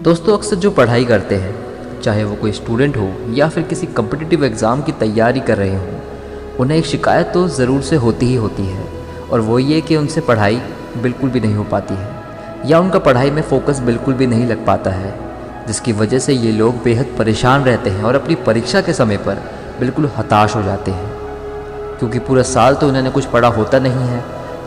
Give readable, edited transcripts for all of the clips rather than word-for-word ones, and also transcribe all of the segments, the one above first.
दोस्तों अक्सर जो पढ़ाई करते हैं, चाहे वो कोई स्टूडेंट हो या फिर किसी कम्पिटिटिव एग्ज़ाम की तैयारी कर रहे हों, उन्हें एक शिकायत तो ज़रूर से होती ही होती है। और वो ये कि उनसे पढ़ाई बिल्कुल भी नहीं हो पाती है या उनका पढ़ाई में फ़ोकस बिल्कुल भी नहीं लग पाता है, जिसकी वजह से ये लोग बेहद परेशान रहते हैं और अपनी परीक्षा के समय पर बिल्कुल हताश हो जाते हैं। क्योंकि पूरा साल तो उन्होंने कुछ पढ़ा होता नहीं है,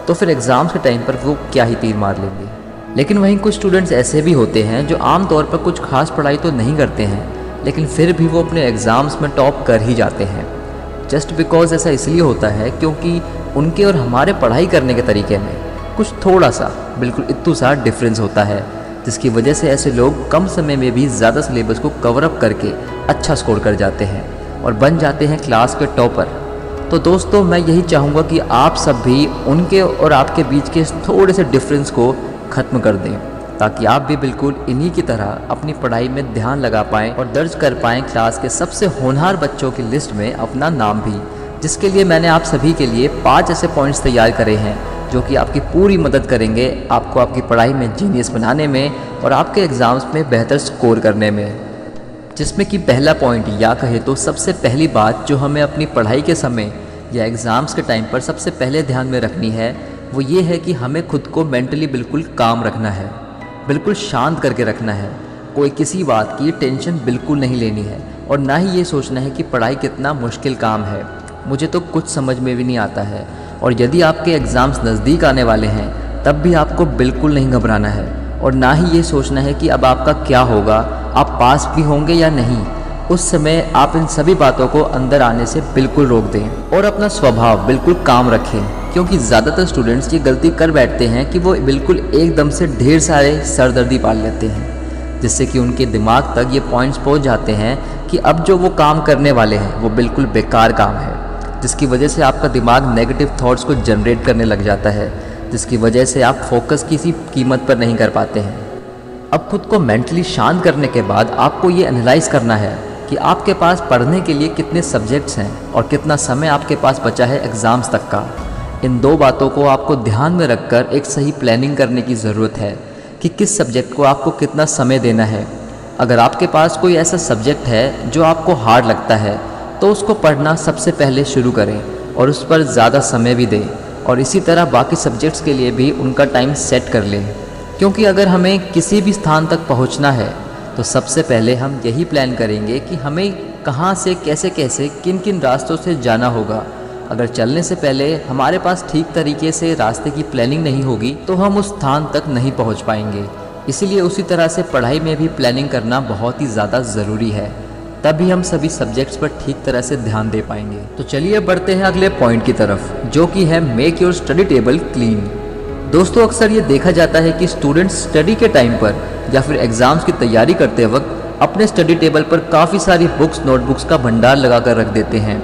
तो फिर एग्ज़ाम्स के टाइम पर वो क्या ही तीर मार लेंगे। लेकिन वहीं कुछ स्टूडेंट्स ऐसे भी होते हैं जो आम तौर पर कुछ खास पढ़ाई तो नहीं करते हैं, लेकिन फिर भी वो अपने एग्ज़ाम्स में टॉप कर ही जाते हैं। जस्ट बिकॉज ऐसा इसलिए होता है क्योंकि उनके और हमारे पढ़ाई करने के तरीके में कुछ थोड़ा सा, बिल्कुल इतना सा डिफरेंस होता है, जिसकी वजह से ऐसे लोग कम समय में भी ज़्यादा सिलेबस को कवर अप करके अच्छा स्कोर कर जाते हैं और बन जाते हैं क्लास के टॉपर। तो दोस्तों मैं यही चाहूँगा कि आप सब भी उनके और आपके बीच के इस थोड़े से डिफरेंस को ख़त्म कर दें, ताकि आप भी बिल्कुल इन्हीं की तरह अपनी पढ़ाई में ध्यान लगा पाएँ और दर्ज कर पाएँ क्लास के सबसे होनहार बच्चों की लिस्ट में अपना नाम भी। जिसके लिए मैंने आप सभी के लिए 5 ऐसे पॉइंट्स तैयार करे हैं जो कि आपकी पूरी मदद करेंगे आपको आपकी पढ़ाई में जीनियस बनाने में और आपके एग्ज़ाम्स में बेहतर स्कोर करने में। जिसमें कि पहला पॉइंट या कहे तो सबसे पहली बात जो हमें अपनी पढ़ाई के समय या एग्ज़ाम्स के टाइम पर सबसे पहले ध्यान में रखनी है, वो ये है कि हमें खुद को मेंटली बिल्कुल काम रखना है, बिल्कुल शांत करके रखना है। कोई किसी बात की टेंशन बिल्कुल नहीं लेनी है और ना ही ये सोचना है कि पढ़ाई कितना मुश्किल काम है, मुझे तो कुछ समझ में भी नहीं आता है। और यदि आपके एग्ज़ाम्स नज़दीक आने वाले हैं तब भी आपको बिल्कुल नहीं घबराना है और ना ही ये सोचना है कि अब आपका क्या होगा, आप पास भी होंगे या नहीं। उस समय आप इन सभी बातों को अंदर आने से बिल्कुल रोक दें और अपना स्वभाव बिल्कुल काम रखें। क्योंकि ज़्यादातर स्टूडेंट्स ये गलती कर बैठते हैं कि वो बिल्कुल एकदम से ढेर सारे सरदर्दी पाल लेते हैं, जिससे कि उनके दिमाग तक ये पॉइंट्स पहुंच जाते हैं कि अब जो वो काम करने वाले हैं वो बिल्कुल बेकार काम है, जिसकी वजह से आपका दिमाग नेगेटिव थॉट्स को जनरेट करने लग जाता है, जिसकी वजह से आप फोकस किसी कीमत पर नहीं कर पाते हैं। अब खुद को मेंटली शांत करने के बाद आपको ये एनालाइज करना है कि आपके पास पढ़ने के लिए कितने सब्जेक्ट्स हैं और कितना समय आपके पास बचा है एग्ज़ाम्स तक का। इन दो बातों को आपको ध्यान में रखकर एक सही प्लानिंग करने की ज़रूरत है कि किस सब्जेक्ट को आपको कितना समय देना है। अगर आपके पास कोई ऐसा सब्जेक्ट है जो आपको हार्ड लगता है तो उसको पढ़ना सबसे पहले शुरू करें और उस पर ज़्यादा समय भी दें, और इसी तरह बाकी सब्जेक्ट्स के लिए भी उनका टाइम सेट कर लें। क्योंकि अगर हमें किसी भी स्थान तक पहुंचना है तो सबसे पहले हम यही प्लान करेंगे कि हमें कहां से कैसे कैसे किन किन रास्तों से जाना होगा। अगर चलने से पहले हमारे पास ठीक तरीके से रास्ते की प्लानिंग नहीं होगी तो हम उस स्थान तक नहीं पहुंच पाएंगे। इसीलिए उसी तरह से पढ़ाई में भी प्लानिंग करना बहुत ही ज़्यादा ज़रूरी है, तभी हम सभी सब्जेक्ट्स पर ठीक तरह से ध्यान दे पाएंगे। तो चलिए बढ़ते हैं अगले पॉइंट की तरफ, जो कि है make your study table clean. दोस्तों अक्सर ये देखा जाता है कि स्टूडेंट्स स्टडी के टाइम पर या फिर एग्ज़ाम्स की तैयारी करते वक्त अपने स्टडी टेबल पर काफ़ी सारी बुक्स नोटबुक्स का भंडार लगा कर रख देते हैं,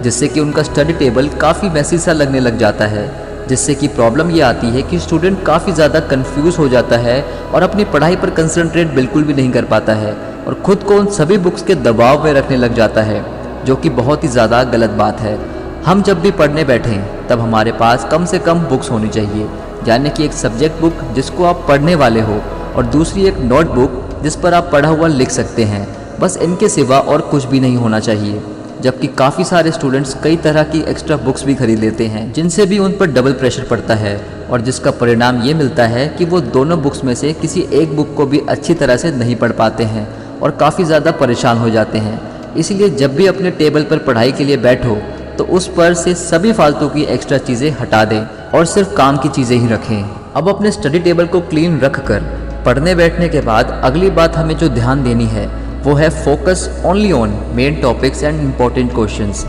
जिससे कि उनका स्टडी टेबल काफ़ी मैसी सा लगने लग जाता है। जिससे कि प्रॉब्लम ये आती है कि स्टूडेंट काफ़ी ज़्यादा कंफ्यूज हो जाता है और अपनी पढ़ाई पर कंसंट्रेट बिल्कुल भी नहीं कर पाता है और ख़ुद को उन सभी बुक्स के दबाव में रखने लग जाता है, जो कि बहुत ही ज़्यादा गलत बात है। हम जब भी पढ़ने बैठें तब हमारे पास कम से कम बुक्स होनी चाहिए, यानी कि एक सब्जेक्ट बुक जिसको आप पढ़ने वाले हो और दूसरी एक नोटबुक जिस पर आप पढ़ा हुआ लिख सकते हैं। बस इनके सिवा और कुछ भी नहीं होना चाहिए। जबकि काफ़ी सारे स्टूडेंट्स कई तरह की एक्स्ट्रा बुक्स भी खरीद लेते हैं, जिनसे भी उन पर डबल प्रेशर पड़ता है और जिसका परिणाम ये मिलता है कि वो दोनों बुक्स में से किसी एक बुक को भी अच्छी तरह से नहीं पढ़ पाते हैं और काफ़ी ज़्यादा परेशान हो जाते हैं। इसलिए जब भी अपने टेबल पर पढ़ाई के लिए बैठो तो उस पर से सभी फालतू की एक्स्ट्रा चीज़ें हटा दें और सिर्फ काम की चीज़ें ही रखें। अब अपने स्टडी टेबल को क्लीन रख कर पढ़ने बैठने के बाद अगली बात हमें जो ध्यान देनी है वो है focus only on main topics and important questions.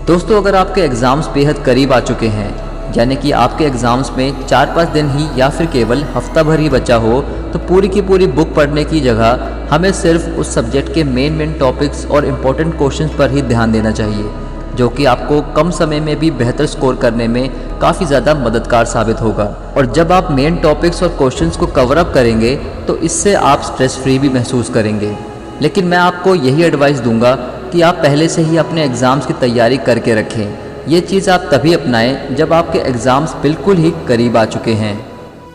दोस्तों अगर आपके एग्ज़ाम्स बेहद करीब आ चुके हैं, यानी कि आपके एग्ज़ाम्स में 4-5 दिन ही या फिर केवल हफ्ता भर ही बचा हो, तो पूरी की पूरी बुक पढ़ने की जगह हमें सिर्फ उस सब्जेक्ट के मेन टॉपिक्स और इम्पॉर्टेंट क्वेश्चंस पर ही ध्यान देना चाहिए, जो कि आपको कम समय में भी बेहतर स्कोर करने में काफ़ी ज़्यादा मददगार साबित होगा। और जब आप मेन टॉपिक्स और क्वेश्चंस को कवर अप करेंगे तो इससे आप स्ट्रेस फ्री भी महसूस करेंगे। लेकिन मैं आपको यही एडवाइस दूंगा कि आप पहले से ही अपने एग्ज़ाम्स की तैयारी करके रखें। ये चीज़ आप तभी अपनाएं जब आपके एग्ज़ाम्स बिल्कुल ही करीब आ चुके हैं।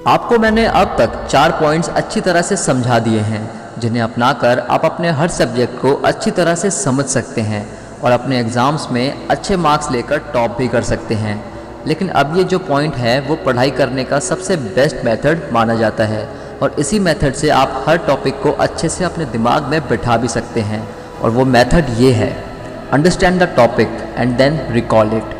आपको मैंने अब तक 4 पॉइंट्स अच्छी तरह से समझा दिए हैं, जिन्हें अपनाकर आप अपने हर सब्जेक्ट को अच्छी तरह से समझ सकते हैं और अपने एग्ज़ाम्स में अच्छे मार्क्स लेकर टॉप भी कर सकते हैं। लेकिन अब ये जो पॉइंट है वो पढ़ाई करने का सबसे बेस्ट मेथड माना जाता है और इसी मेथड से आप हर टॉपिक को अच्छे से अपने दिमाग में बिठा भी सकते हैं। और वो मेथड ये है, understand the topic and then recall it.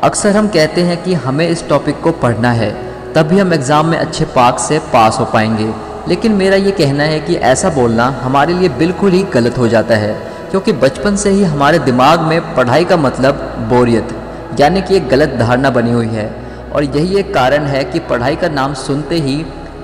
अक्सर हम कहते हैं कि हमें इस टॉपिक को पढ़ना है, तभी हम एग्ज़ाम में अच्छे मार्क्स से पास हो पाएंगे। लेकिन मेरा ये कहना है कि ऐसा बोलना हमारे लिए बिल्कुल ही गलत हो जाता है, क्योंकि बचपन से ही हमारे दिमाग में पढ़ाई का मतलब बोरियत यानी कि एक गलत धारणा बनी हुई है। और यही एक कारण है कि पढ़ाई का नाम सुनते ही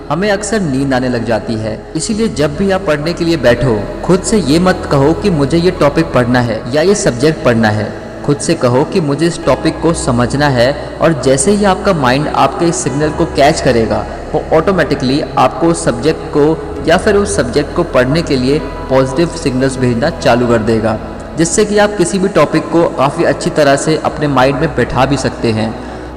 हमें अक्सर नींद आने लग जाती है। इसीलिए जब भी आप पढ़ने के लिए बैठो, खुद से ये मत कहो कि मुझे ये टॉपिक पढ़ना है या ये सब्जेक्ट पढ़ना है। खुद से कहो कि मुझे इस टॉपिक को समझना है, और जैसे ही आपका माइंड आपके इस सिग्नल को कैच करेगा, वो ऑटोमेटिकली आपको उस सब्जेक्ट को या फिर उस सब्जेक्ट को पढ़ने के लिए पॉजिटिव सिग्नल्स भेजना चालू कर देगा, जिससे कि आप किसी भी टॉपिक को काफ़ी अच्छी तरह से अपने माइंड में बैठा भी सकते हैं।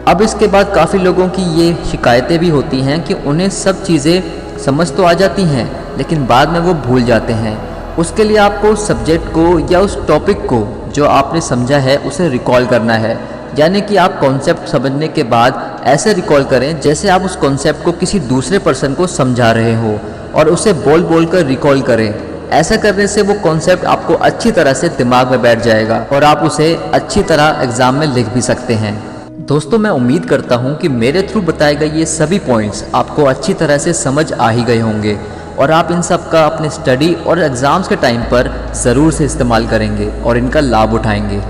अब इसके बाद काफ़ी लोगों की ये शिकायतें भी होती हैं कि उन्हें सब चीज़ें समझ तो आ जाती हैं, लेकिन बाद में वो भूल जाते हैं। उसके लिए आपको उस सब्जेक्ट को या उस टॉपिक को जो आपने समझा है उसे रिकॉल करना है, यानी कि आप कॉन्सेप्ट समझने के बाद ऐसे रिकॉल करें जैसे आप उस कॉन्सेप्ट को किसी दूसरे पर्सन को समझा रहे हो, और उसे बोल बोल कर रिकॉल करें। ऐसा करने से वो कॉन्सेप्ट आपको अच्छी तरह से दिमाग में बैठ जाएगा और आप उसे अच्छी तरह एग्ज़ाम में लिख भी सकते हैं। दोस्तों, मैं उम्मीद करता हूँ कि मेरे थ्रू बताए गए ये सभी पॉइंट्स आपको अच्छी तरह से समझ आ ही गए होंगे और आप इन सब का अपने स्टडी और एग्ज़ाम्स के टाइम पर ज़रूर से इस्तेमाल करेंगे और इनका लाभ उठाएंगे।